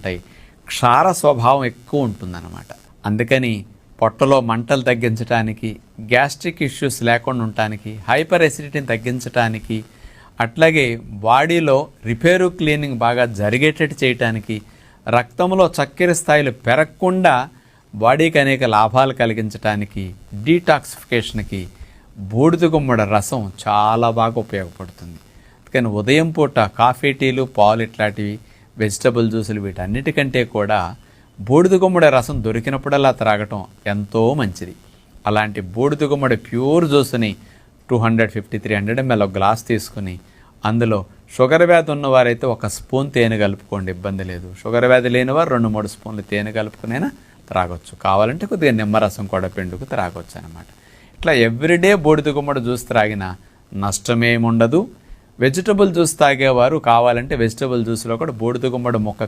ఉంటాయి, క్షార స్వభావం ఎక్కువ ఉంటుందన్నమాట. అందుకని పొట్టలో మంటలు తగ్గించడానికి, గ్యాస్ట్రిక్ ఇష్యూస్ లేకుండా ఉండటానికి, హైపర్ ఎసిడిటీని తగ్గించడానికి, అట్లాగే బాడీలో రిపేరు క్లీనింగ్ బాగా జరిగేటట్టు చేయటానికి, రక్తంలో చక్కెర స్థాయిలు పెరగకుండా బాడీకి అనేక లాభాలు కలిగించడానికి, డీటాక్సిఫికేషన్కి బూడిద గుమ్మడి రసం చాలా బాగా ఉపయోగపడుతుంది. అందుకని ఉదయం పూట కాఫీ, టీలు, పాలు ఇట్లాంటివి, వెజిటబుల్ జ్యూసులు వీటన్నిటికంటే కూడా బూడిద గుమ్మడి రసం దొరికినప్పుడల్లా త్రాగటం ఎంతో మంచిది. అలాంటి బూడిద గుమ్మడి ప్యూర్ జ్యూస్ని 250-300 ml ఒక గ్లాస్ తీసుకుని అందులో షుగర్ వ్యాధి ఉన్నవారైతే 1 స్పూన్ తేనె కలుపుకోండి, ఇబ్బంది లేదు. షుగర్ వ్యాధి లేనివారు 2-3 స్పూన్లు తేనె కలుపుకునైనా త్రాగొచ్చు. కావాలంటే కొద్దిగా నిమ్మరసం కూడా పిండుకు త్రాగొచ్చు అనమాట. ఇట్లా ఎవ్రీడే బూడిద గుమ్మడి జ్యూస్ త్రాగినా నష్టమేముండదు. వెజిటబుల్ జ్యూస్ తాగేవారు కావాలంటే వెజిటబుల్ జ్యూస్లో కూడా బూడిద గుమ్మడి ముక్క